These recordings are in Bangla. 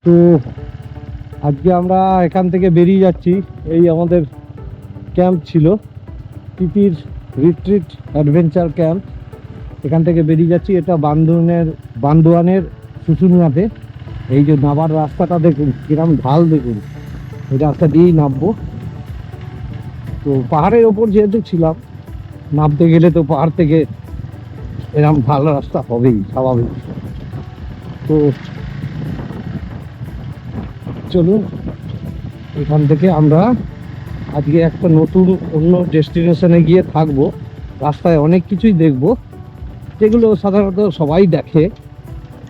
তো আজকে আমরা এখান থেকে বেরিয়ে যাচ্ছি। এই আমাদের ক্যাম্প ছিল, তিতির রিট্রিট অ্যাডভেঞ্চার ক্যাম্প। এখান থেকে বেরিয়ে যাচ্ছি। এটা বান্দোয়ানের শুশুনিয়াতে। এই যে নামার রাস্তাটা দেখুন, কিরম ঢাল দেখুন। এই রাস্তা দিয়েই নামবো। তো পাহাড়ের ওপর যেহেতু ছিলাম, নামতে গেলে তো পাহাড় থেকে এরকম ঢাল রাস্তা হবেই, স্বাভাবিক। তো চলুন, এখান থেকে আমরা আজকে একটা নতুন অন্য ডেস্টিনেশনে গিয়ে থাকবো। রাস্তায় অনেক কিছুই দেখব, যেগুলো সাধারণত সবাই দেখে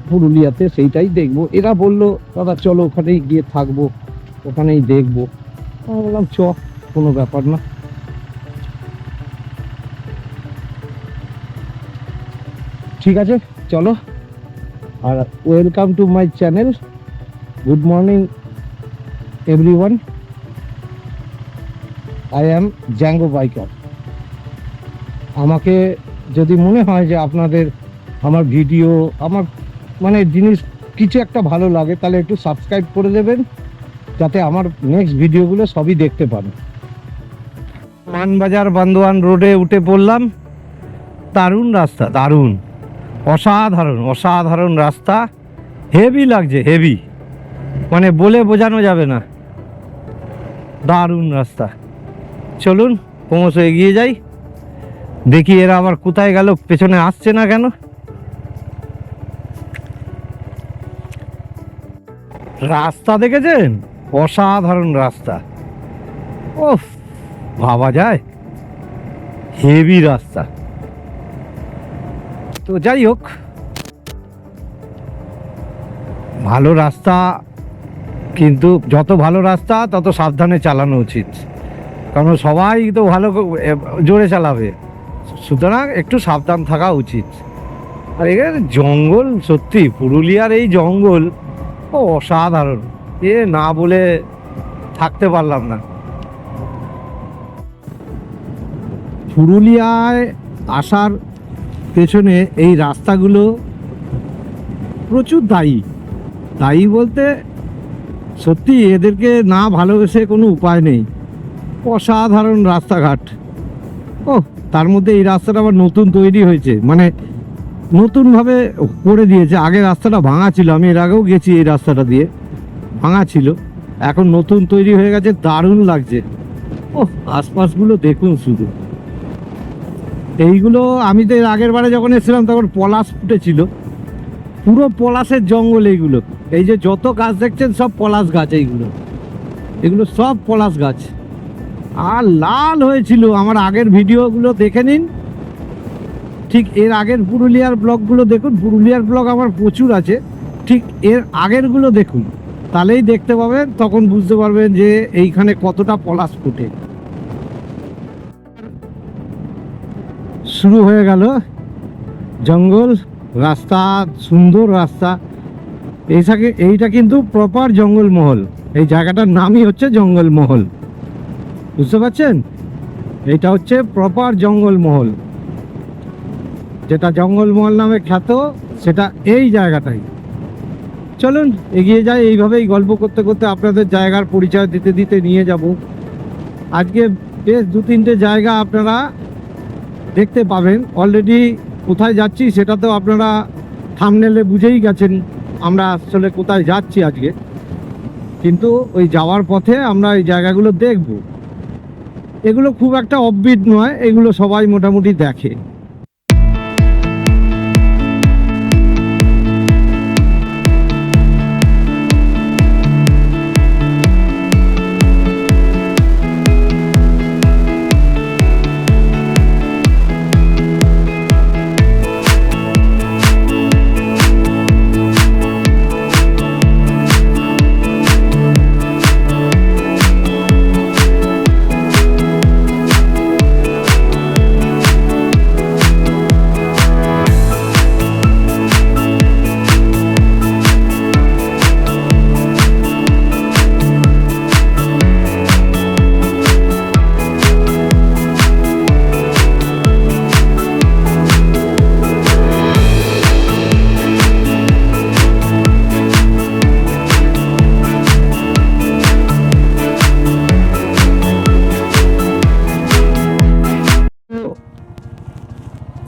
পুরুলিয়াতে, সেইটাই দেখবো। এরা বললো দাদা চলো ওখানেই গিয়ে থাকবো, ওখানেই দেখবো। আমি বললাম চ, কোনো ব্যাপার না। ঠিক আছে, চলো। আর welcome to my channel. Good morning everyone. I am Django biker. আমাকে যদি মনে হয় যে আপনাদের আমার ভিডিও, আমার মানে জিনিস কিছু একটা ভালো লাগে, তাহলে একটু সাবস্ক্রাইব করে দেবেন, যাতে আমার নেক্সট ভিডিওগুলো সবই দেখতে পান। মানবাজার বান্দোয়ান রোডে উঠে পড়লাম। দারুণ রাস্তা, দারুণ, অসাধারণ অসাধারণ রাস্তা। হেভি লাগছে, হেভি, মানে বলে বোঝানো যাবে না। দারুণ রাস্তা। চলুন ক্রমশ এগিয়ে যাই, দেখি এরা আবার কোথায় গেল, পেছনে আসছে না কেন। রাস্তা দেখেছেন? অসাধারণ রাস্তা। ওফ, ভাবা যায়, হেভি রাস্তা। তো যাই হোক, ভালো রাস্তা, কিন্তু যত ভালো রাস্তা তত সাবধানে চালানো উচিত, কারণ সবাই তো ভালো জোরে চালাবে, সুতরাং একটু সাবধান থাকা উচিত। আর এখানে জঙ্গল, সত্যি পুরুলিয়ার এই জঙ্গল অসাধারণ, এ না বলে থাকতে পারলাম না। পুরুলিয়ায় আসার পেছনে এই রাস্তাগুলো প্রচুর দায়ী। দায়ী বলতে সত্যি এদেরকে না ভালোবেসে কোনো উপায় নেই। অসাধারণ রাস্তাঘাট। ও, তার মধ্যে এই রাস্তাটা আবার নতুন তৈরি হয়েছে, মানে নতুনভাবে করে দিয়েছে। আগে রাস্তাটা ভাঙা ছিল, আমি এর আগেও গেছি, এই রাস্তাটা দিয়ে ভাঙা ছিল, এখন নতুন তৈরি হয়ে গেছে, দারুণ লাগছে। ও, আশপাশগুলো দেখুন শুধু। এইগুলো আমি তো এর আগের বারে যখন এসেছিলাম তখন পলাশ ফুটেছিল, পুরো পলাশের জঙ্গল এইগুলো। এই যে যত গাছ দেখছেন সব পলাশ গাছ, এগুলো সব পলাশ গাছ। আর লাল হয়েছিল। আমার আগের ভিডিওগুলো দেখে নিন, ঠিক এর আগের পুরুলিয়ার ব্লগগুলো দেখুন। পুরুলিয়ার ব্লগ আমার প্রচুর আছে, ঠিক এর আগেরগুলো দেখুন, তাহলেই দেখতে পাবেন, তখন বুঝতে পারবেন যে এইখানে কতটা পলাশ ফোটে। শুরু হয়ে গেল জঙ্গল রাস্তা, সুন্দর রাস্তা। এইটা কিন্তু প্রপার জঙ্গলমহল। এই জায়গাটার নামই হচ্ছে জঙ্গলমহল, বুঝতে পারছেন? এইটা হচ্ছে প্রপার জঙ্গলমহল। যেটা জঙ্গলমহল নামে খ্যাত, সেটা এই জায়গাটাই। চলুন এগিয়ে যাই, এইভাবেই গল্প করতে করতে আপনাদের জায়গার পরিচয় দিতে দিতে নিয়ে যাব। আজকে বেশ 2-3টে জায়গা আপনারা দেখতে পাবেন। অলরেডি কোথায় যাচ্ছি সেটা তো আপনারা থাম্বনেলে বুঝেই গেছেন আমরা আসলে কোথায় যাচ্ছি আজকে। কিন্তু ওই যাওয়ার পথে আমরা এই জায়গাগুলো দেখব। এগুলো খুব একটা অফবিট নয়, এগুলো সবাই মোটামুটি দেখে।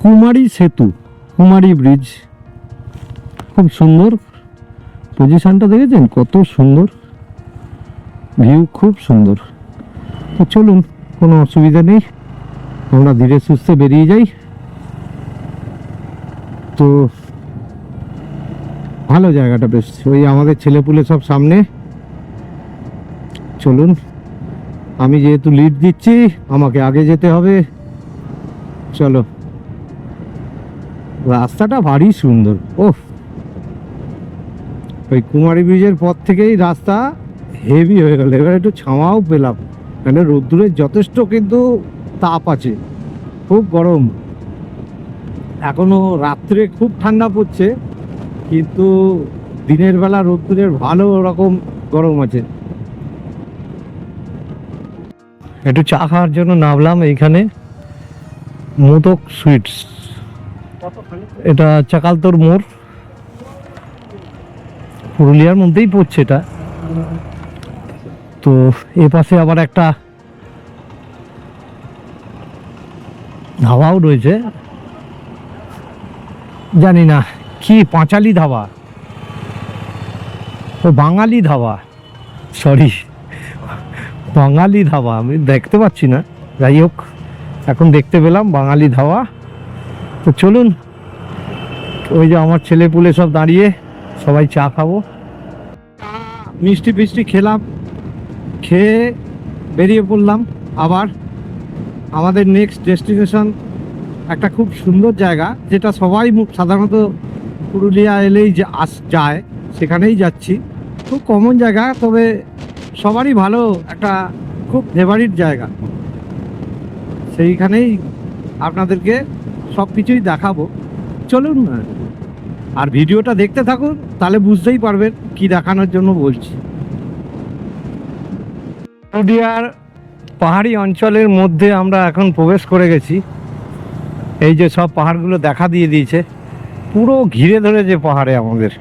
কুমারী সেতু, কুমারী ব্রিজ, খুব সুন্দর পজিশনটা দেখেছেন, কত সুন্দর ভিউ, খুব সুন্দর। তো চলুন, কোনো অসুবিধা নেই, আমরা ধীরে সুস্থে বেরিয়ে যাই। তো ভালো জায়গাটা বেশ, ওই আমাদের ছেলেপুলে সব সামনে। চলুন, আমি যেহেতু লিড দিচ্ছি আমাকে আগে যেতে হবে। চলো, রাস্তাটা ভারী সুন্দর। ওহ, ওই কুমারী ব্রিজের পর থেকেই রাস্তা হেভি হয়ে গেল। এবার একটু ছাওয়াও পেলাম, মানে রোদ্দুরের যথেষ্ট কিন্তু তাপ আছে, খুব গরম। এখনো রাত্রে খুব ঠান্ডা পড়ছে, কিন্তু দিনের বেলা রোদ্দুরের ভালো রকম গরম আছে। একটু চা খাওয়ার জন্য নামলাম এইখানে, মোদক সুইটস, এটা চাকালতোর মোড়, পুরুলিয়ার মধ্যেই পড়ছে এটা। তো এ পাশে আবার একটা ধাবাও রয়েছে, জানি না কি, পাঁচালি ধাবা, ও বাঙালি ধাবা, সরি বাঙালি ধাবা, আমি দেখতে পাচ্ছি না, যাই হোক এখন দেখতে পেলাম বাঙালি ধাবা। তো চলুন, ওই যে আমার ছেলে পুলে সব দাঁড়িয়ে, সবাই চা খাবো, মিষ্টি ফিষ্টি খেলাম, খেয়ে বেরিয়ে পড়লাম। আবার আমাদের নেক্সট ডেস্টিনেশন একটা খুব সুন্দর জায়গা, যেটা সবাই সাধারণত পুরুলিয়া এলেই যে যায়, সেখানেই যাচ্ছি। খুব কমন জায়গা, তবে সবারই ভালো, একটা খুব ফেভারিট জায়গা। সেইখানেই আপনাদেরকে সব কিছুই দেখাবো, চলুন না। আর ভিডিওটা দেখতে থাকুন, তাহলে বুঝতেই পারবেন কি দেখানোর জন্য বলছি। পুরুলিয়ার পাহাড়ি অঞ্চলের মধ্যে আমরা এখন প্রবেশ করে গেছি। এই যে সব পাহাড়গুলো দেখা দিয়ে দিয়েছে, পুরো ঘিরে ধরেছে পাহাড়ে আমাদের,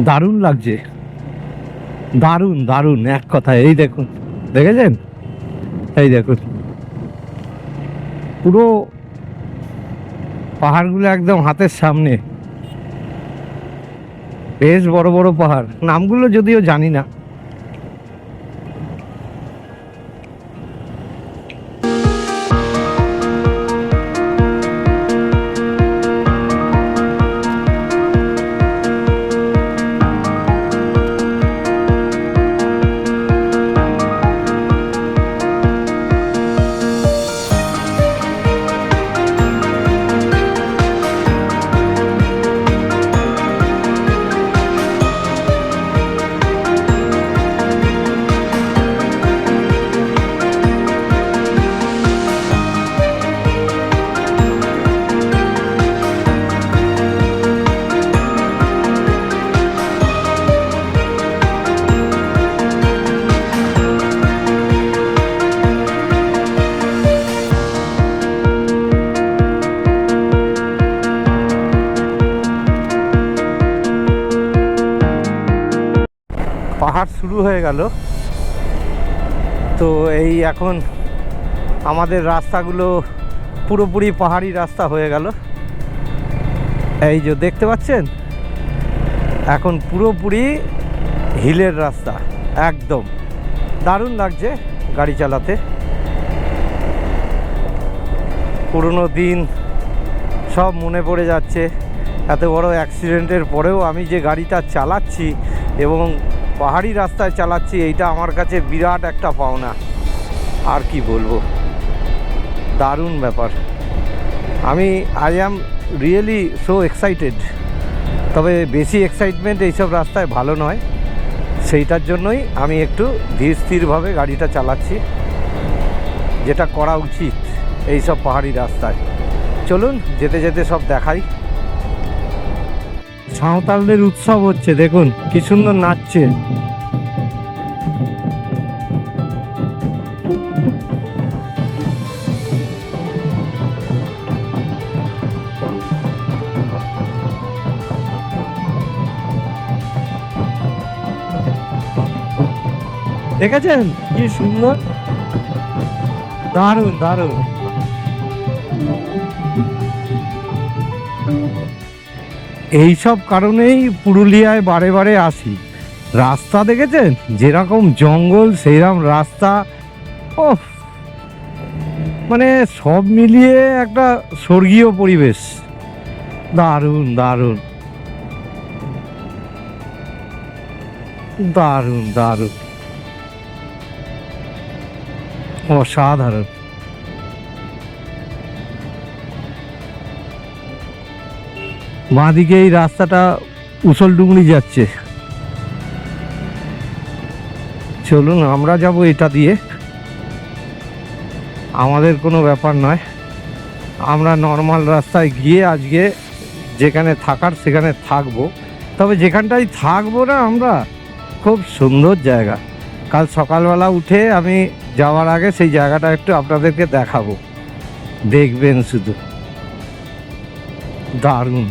দারুণ লাগছে, দারুণ দারুণ এক কথায়। এই দেখুন, দেখেছেন, এই দেখুন পুরো পাহাড়গুলো একদম হাতের সামনে, বেশ বড় বড় পাহাড়, নামগুলো যদিও জানি না। পাহাড় শুরু হয়ে গেল। তো এই এখন আমাদের রাস্তাগুলো পুরোপুরি পাহাড়ি রাস্তা হয়ে গেল। এই যে দেখতে পাচ্ছেন, এখন পুরোপুরি হিলের রাস্তা, একদম দারুণ লাগছে গাড়ি চালাতে। পুরনো দিন সব মনে পড়ে যাচ্ছে। এত বড় অ্যাক্সিডেন্টের পরেও আমি যে গাড়িটা চালাচ্ছি এবং পাহাড়ি রাস্তায় চালাচ্ছি, এইটা আমার কাছে বিরাট একটা পাওনা। আর কি বলবো, দারুণ ব্যাপার। আমি I am really so excited. তবে বেশি এক্সাইটমেন্ট এইসব রাস্তায় ভালো নয়, সেইটার জন্যই আমি একটু ধীর স্থিরভাবে গাড়িটা চালাচ্ছি, যেটা করা উচিত এইসব পাহাড়ি রাস্তায়। চলুন যেতে যেতে সব দেখাই। সাঁওতালদের উৎসব হচ্ছে, দেখুন কি সুন্দর নাচছে। দেখেছেন কি সুন্দর, দারুণ দারুণ। এই সব কারণেই পুরুলিয়ায় বারে বারে আসি। রাস্তা দেখেছেন, যেরকম জঙ্গল সেইরকম রাস্তা। ও, মানে সব মিলিয়ে একটা স্বর্গীয় পরিবেশ। দারুণ দারুণ দারুণ দারুণ, অসাধারণ। বাঁদিকে এই রাস্তাটা উসলডুংরি যাচ্ছে। চলুন আমরা যাব এটা দিয়ে, আমাদের কোনো ব্যাপার নয়। আমরা নর্মাল রাস্তায় গিয়ে আজকে যেখানে থাকার সেখানে থাকবো। তবে যেখানটায় থাকবো না আমরা, খুব সুন্দর জায়গা। কাল সকালবেলা উঠে আমি যাওয়ার আগে সেই জায়গাটা একটু আপনাদেরকে দেখাবো, দেখবেন শুধু, দারুণ।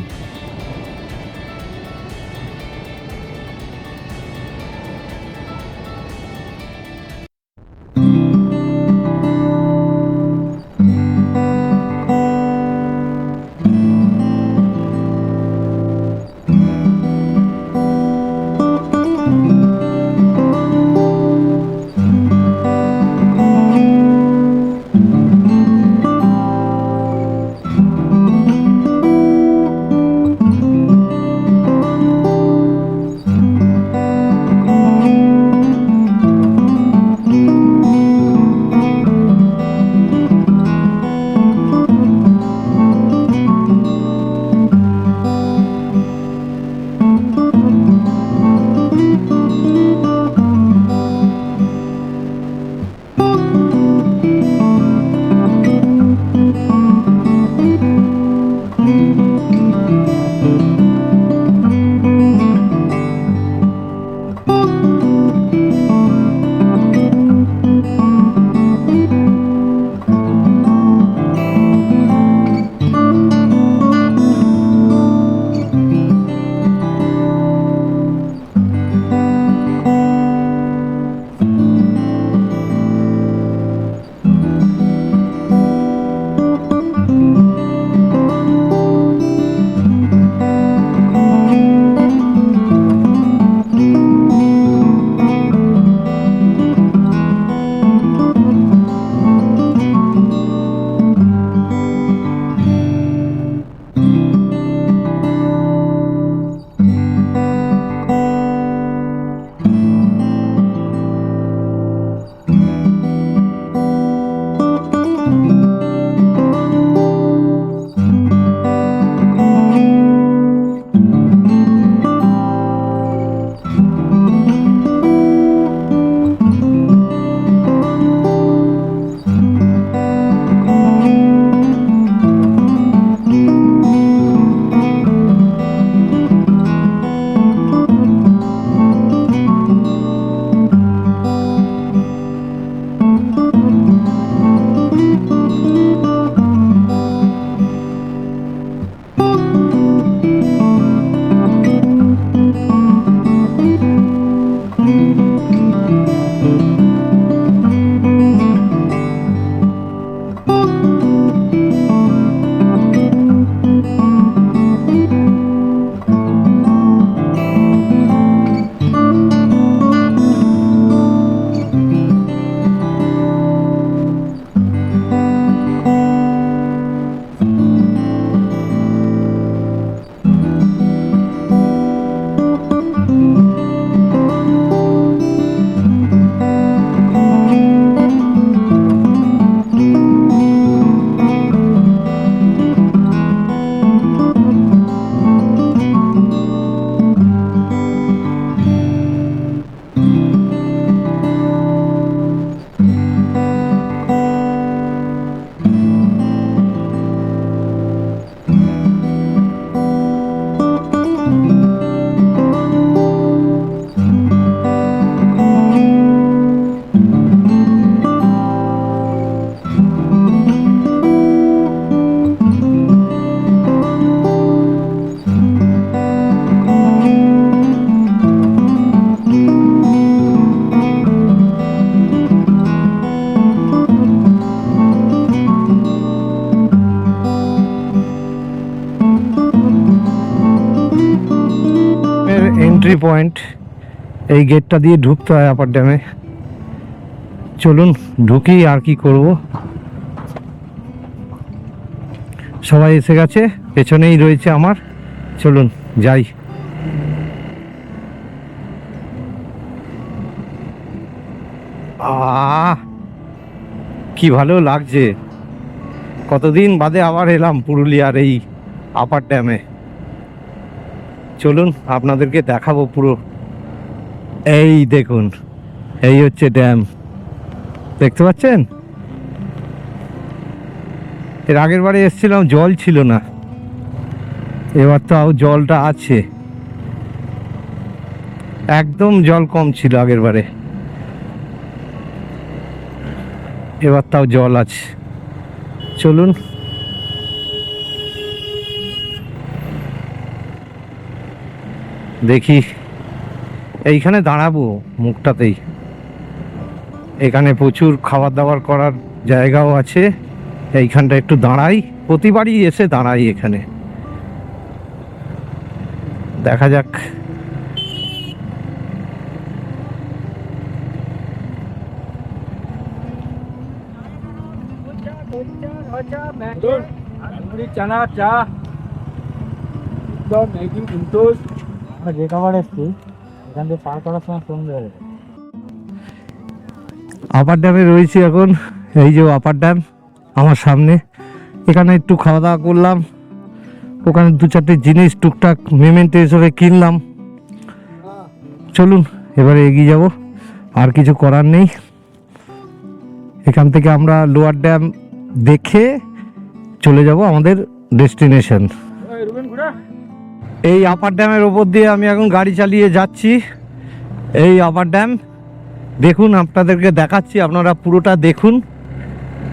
এন্ট্রি পয়েন্ট, এই গেটটা দিয়ে ঢুকতে হয় আপার ড্যামে। চলুন ঢুকি, আর কি করব। সবাই এসে গেছে, পেছনেই রয়েছে আমার। চলুন যাই। কি ভালো লাগছে, কতদিন বাদে আবার এলাম পুরুলিয়ার এই আপার ড্যামে। চলুন আপনাদেরকে দেখাবো পুরো। এই দেখুন, এই হচ্ছে ড্যাম, দেখতে পাচ্ছেন? এর আগের বারে এসেছিলাম, জল ছিল না, এবার তাও জলটা আছে। একদম জল কম ছিল আগের বারে, এবার তাও জল আছে। চলুন দেখি, এইখানে দাঁড়াবো মুখটাতেই। এখানে প্রচুর খাবার দাবার করার জায়গাও আছে। এইখানটা একটু দাঁড়াই, প্রতিবারই এসে দাঁড়াই এখানে। দেখা যাক। চানা চা ম্যাগি কিন্তু যে খাবার এসছি এখান থেকে পার করার সময় সুন্দর। আপার ড্যামে রয়েছি এখন। এই যে আপার ড্যাম আমার সামনে, এখানে একটু খাওয়া দাওয়া করলাম, ওখানে দু চারটে জিনিস টুকটাক মেমেন্টো হিসেবে কিনলাম। চলুন এবারে এগিয়ে যাব, আর কিছু করার নেই। এখান থেকে আমরা লোয়ার ড্যাম দেখে চলে যাব আমাদের ডেস্টিনেশন। এই আপার ড্যামের ওপর দিয়ে আমি এখন গাড়ি চালিয়ে যাচ্ছি। এই আপার ড্যাম দেখুন, আপনাদেরকে দেখাচ্ছি, আপনারা পুরোটা দেখুন।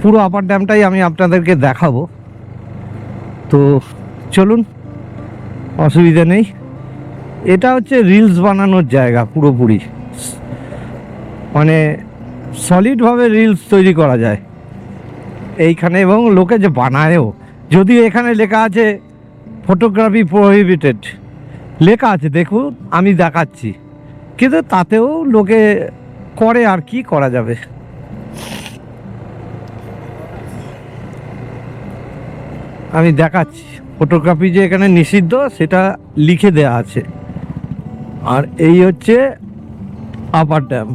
পুরো আপার ড্যামটাই আমি আপনাদেরকে দেখাবো। তো চলুন, অসুবিধা নেই। এটা হচ্ছে রিলস বানানোর জায়গা পুরোপুরি, মানে সলিডভাবে রিলস তৈরি করা যায় এইখানে, এবং লোকে যে বানায়ও। যদিও এখানে লেখা আছে ফটোগ্রাফি প্রহিবিটেড, লেখা আছে দেখুন, আমি দেখাচ্ছি, কিন্তু তাতেও লোকে করে, আর কি করা যাবে। আমি দেখাচ্ছি, ফটোগ্রাফি যে এখানে নিষিদ্ধ সেটা লিখে দেয়া আছে। আর এই হচ্ছে আপার ড্যাম।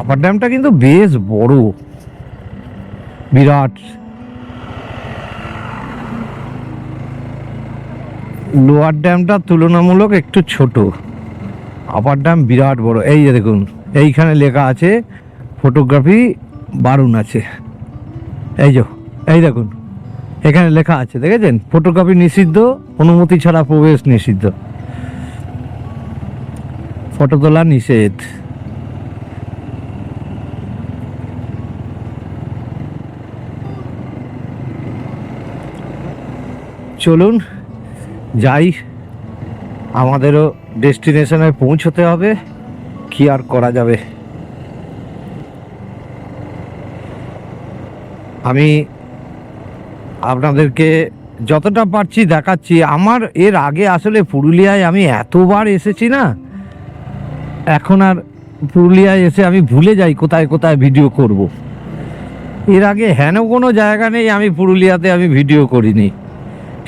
আপার ড্যামটা কিন্তু বেশ বড়, বিরাট। লোয়ার ড্যামটা তুলনামূলক একটু ছোট, আপার ড্যাম বিরাট বড়। এই যে দেখুন, এইখানে লেখা আছে ফটোগ্রাফি বারণ আছে। এই যে, এই দেখুন এখানে লেখা আছে, দেখেছেন? ফটোগ্রাফি নিষিদ্ধ, অনুমতি ছাড়া প্রবেশ নিষিদ্ধ, ফটো তোলা নিষেধ। চলুন যাই, আমাদেরও ডেস্টিনেশনে পৌঁছতে হবে, কি আর করা যাবে। আমি আপনাদেরকে যতটা পারছি দেখাচ্ছি। আমার এর আগে আসলে পুরুলিয়ায় আমি এতবার এসেছি না, এখন আর পুরুলিয়ায় এসে আমি ভুলে যাই কোথায় কোথায় ভিডিও করব। এর আগে হেন কোনো জায়গা নেই আমি পুরুলিয়াতে আমি ভিডিও করিনি,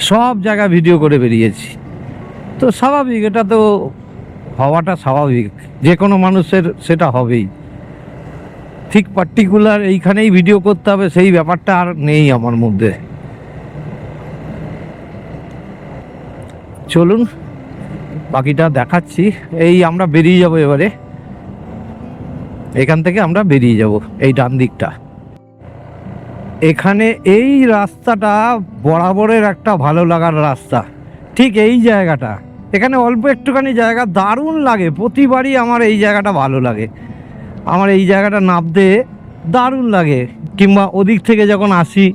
সব জায়গা ভিডিও করে বেরিয়েছি। তো স্বাভাবিক, এটা তো হওয়াটা স্বাভাবিক, যে কোনো মানুষের সেটা হবেই। ঠিক পার্টিকুলার এইখানেই ভিডিও করতে হবে সেই ব্যাপারটা আর নেই আমার মধ্যে। চলুন বাকিটা দেখাচ্ছি। এই আমরা বেরিয়ে যাব এবারে, এখান থেকে আমরা বেরিয়ে যাব এই ডান দিকটা। এখানে এই রাস্তাটা বরাবরের একটা ভালো লাগার রাস্তা, ঠিক এই জায়গাটা। এখানে অল্প একটুখানি জায়গা, দারুণ লাগে, প্রতিবারই আমার এই জায়গাটা ভালো লাগে। আমার এই জায়গাটা নামতে দারুণ লাগে, কিংবা ওদিক থেকে যখন আসি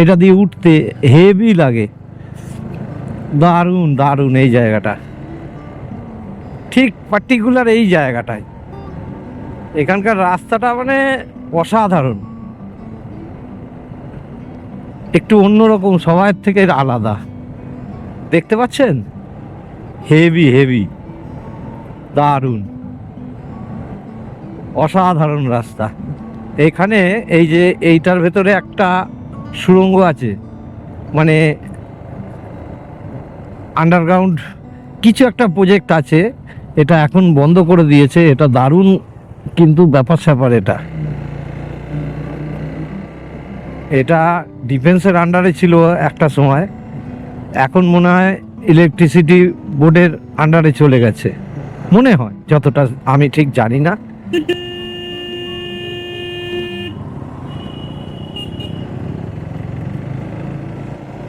এটা দিয়ে উঠতে হেভি লাগে। দারুণ দারুণ এই জায়গাটা, ঠিক পার্টিকুলার এই জায়গাটায়। এখানকার রাস্তাটা মানে অসাধারণ, একটু অন্যরকম, সবার থেকে আলাদা। দেখতে পাচ্ছেন, হেভি হেভি, দারুণ, অসাধারণ রাস্তা। এখানে এই যে এইটার ভেতরে একটা সুড়ঙ্গ আছে, মানে আন্ডারগ্রাউন্ড কিছু একটা প্রজেক্ট আছে, এটা এখন বন্ধ করে দিয়েছে। এটা দারুণ কিন্তু ব্যাপার স্যাপার। এটা ডিফেন্সের আন্ডারে ছিল একটা সময়, এখন মনে হয় ইলেকট্রিসিটি বোর্ডের আন্ডারে চলে গেছে মনে হয়, যতটা আমি ঠিক জানি না।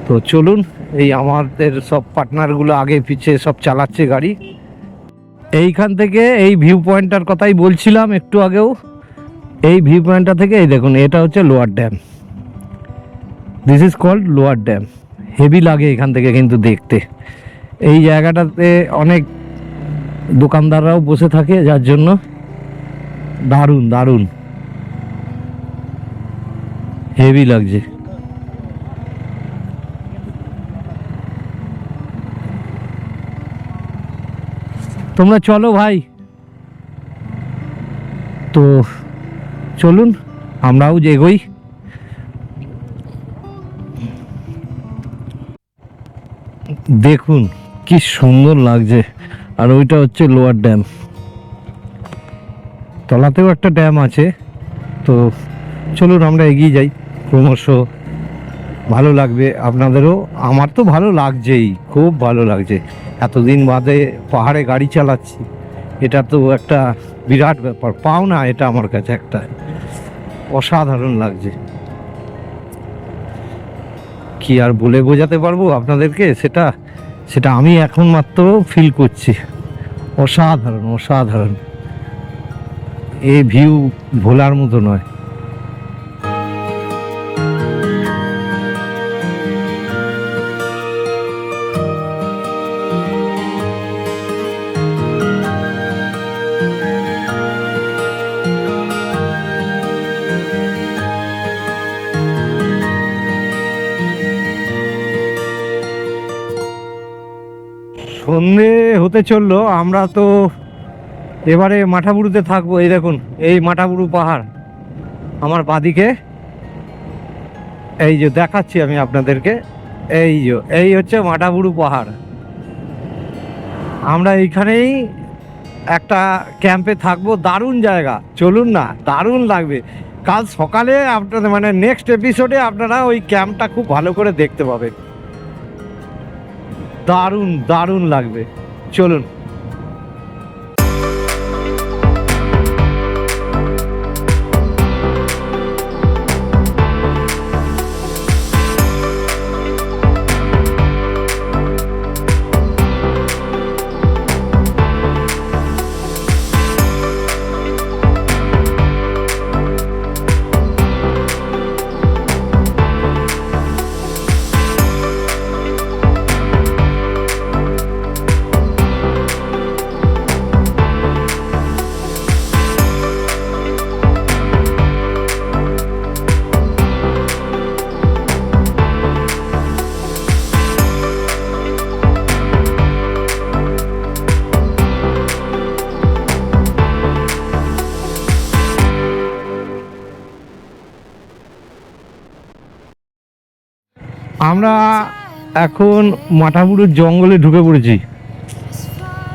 তো চলুন, এই আমাদের সব পার্টনারগুলো আগে পিছে সব চালাচ্ছে গাড়ি। এইখান থেকে এই ভিউ পয়েন্টটার কথাই বলছিলাম একটু আগেও, এই ভিউ পয়েন্টটা থেকে এই দেখুন, এটা হচ্ছে lower dam. This is called lower dam. Heavy লাগে এখান থেকে কিন্তু দেখতে। এই জায়গাটাতে অনেক দোকানদাররাও বসে থাকে, যার জন্য দারুণ দারুণ হেভি লাগছে। তোমরা চলো ভাই, তো চলুন আমরাও এগোই। দেখুন কি সুন্দর লাগছে। আর ওইটা হচ্ছে লোয়ার ড্যাম, তলাতেও একটা ড্যাম আছে। তো চলুন আমরা এগিয়ে যাই, ক্রমশ ভালো লাগবে আপনাদেরও। আমার তো ভালো লাগছেই, খুব ভালো লাগছে। এতদিন বাদে পাহাড়ে গাড়ি চালাচ্ছি, এটা তো একটা বিরাট ব্যাপার, পাও না এটা আমার কাছে একটা অসাধারণ লাগছে। কি আর বলে বোঝাতে পারবো আপনাদেরকে, সেটা সেটা আমি এখন মাত্র ফিল করছি। অসাধারণ অসাধারণ, এই ভিউ ভোলার মতো নয়। সন্ধে হতে চললো, আমরা তো এবারে মাঠাবুরুতে থাকবো। এই দেখুন, এই মাঠাবুরু পাহাড় আমার বাদিকে, এই যে দেখাচ্ছি আমি আপনাদেরকে, এই হচ্ছে মাঠাবুরু পাহাড়। আমরা এইখানেই একটা ক্যাম্পে থাকবো, দারুণ জায়গা। চলুন না, দারুণ লাগবে। কাল সকালে আপনাদের মানে নেক্সট এপিসোডে আপনারা ওই ক্যাম্পটা খুব ভালো করে দেখতে পাবেন, দারুণ দারুণ লাগবে। চলুন। আমরা এখন মাঠাবুরুর জঙ্গলে ঢুকে পড়েছি।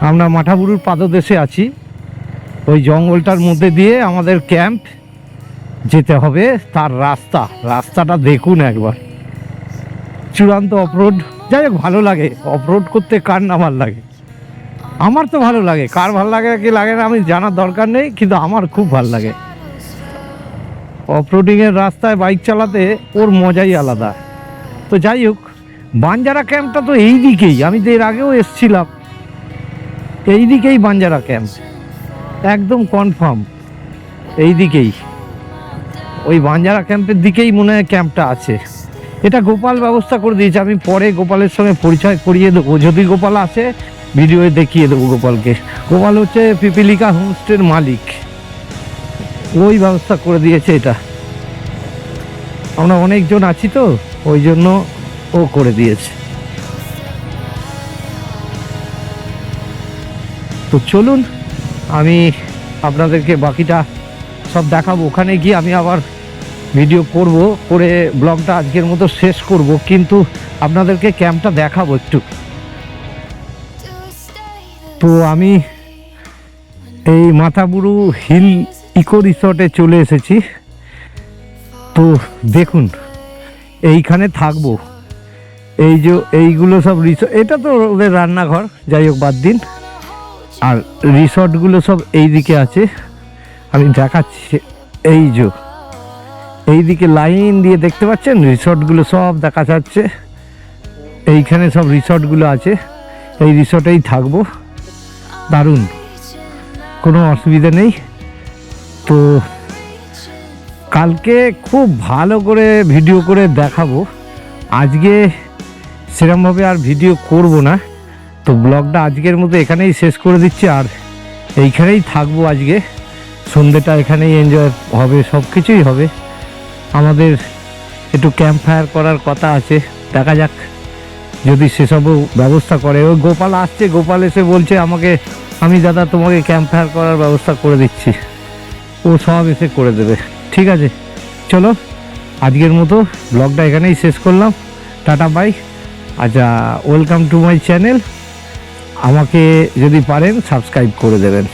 আমরা মাঠাবুরুর পাদদেশে আছি। ওই জঙ্গলটার মধ্যে দিয়ে আমাদের ক্যাম্প যেতে হবে। তার রাস্তাটা দেখুন একবার, চূড়ান্ত অফরোড। যাই হোক, ভালো লাগে অফরোড করতে, কার না ভালো লাগে? আমার তো ভালো লাগে, কার ভালো লাগে কি লাগে না আমি জানার দরকার নেই, কিন্তু আমার খুব ভালো লাগে। অফরোডিংয়ের রাস্তায় বাইক চালাতে ওর মজাই আলাদা। তো যাই হোক, বাঞ্জারা ক্যাম্পটা তো এই দিকেই, আমি তো এর আগেও এসছিলাম। এই দিকেই বাঞ্জারা ক্যাম্প, একদম কনফার্ম এই দিকেই, ওই বাঞ্জারা ক্যাম্পের দিকেই মনে হয় ক্যাম্পটা আছে। এটা গোপাল ব্যবস্থা করে দিয়েছে, আমি পরে গোপালের সঙ্গে পরিচয় করিয়ে দেবো, যদি গোপাল আসে ভিডিওয়ে দেখিয়ে দেবো গোপালকে। গোপাল হচ্ছে পিপিলিকা হোমস্টের মালিক, ওই ব্যবস্থা করে দিয়েছে এটা। আমরা অনেকজন আছি তো, ওই জন্য ও করে দিয়েছে। তো চলুন আমি আপনাদেরকে বাকিটা সব দেখাবো। ওখানে গিয়ে আমি আবার ভিডিও করব, করে ব্লগটা আজকের মতো শেষ করব, কিন্তু আপনাদেরকে ক্যাম্পটা দেখাবো একটু। তো আমি এই মাথাবুরু হিল ইকো রিসর্টে চলে এসেছি। তো দেখুন এইখানে থাকবো, এই যে এইগুলো সব রিসর্ট, এটা তো ওদের রান্নাঘর, যাই হোক বাদ দিন। আর রিসর্টগুলো সব এই দিকে আছে, আমি দেখাচ্ছি। এই যে এইদিকে লাইন দিয়ে দেখতে পাচ্ছেন রিসর্টগুলো সব দেখা যাচ্ছে, এইখানে সব রিসর্টগুলো আছে, এই রিসর্টেই থাকবো। দারুণ, কোনো অসুবিধা নেই। তো কালকে খুব ভালো করে ভিডিও করে দেখাবো, আজকে সেরকমভাবে আর ভিডিও করব না। তো ব্লগটা আজকের মতো এখানেই শেষ করে দিচ্ছি, আর এইখানেই থাকবো আজকে, সন্ধ্যেটা এখানেই এনজয় হবে, সব কিছুই হবে। আমাদের একটু ক্যাম্প ফায়ার করার কথা আছে, দেখা যাক যদি সেসবও ব্যবস্থা করে। ওই গোপাল আসছে, গোপাল এসে বলছে আমাকে, আমি দাদা তোমাকে ক্যাম্প ফায়ার করার ব্যবস্থা করে দিচ্ছি, ও সব এসে করে দেবে। ঠিক আছে, চলো আজকের মতো ব্লগটা এখানেই শেষ করলাম, টাটা বাই। আচ্ছা, ওয়েলকাম টু মাই চ্যানেল, আমাকে যদি পারেন সাবস্ক্রাইব করে দেবেন।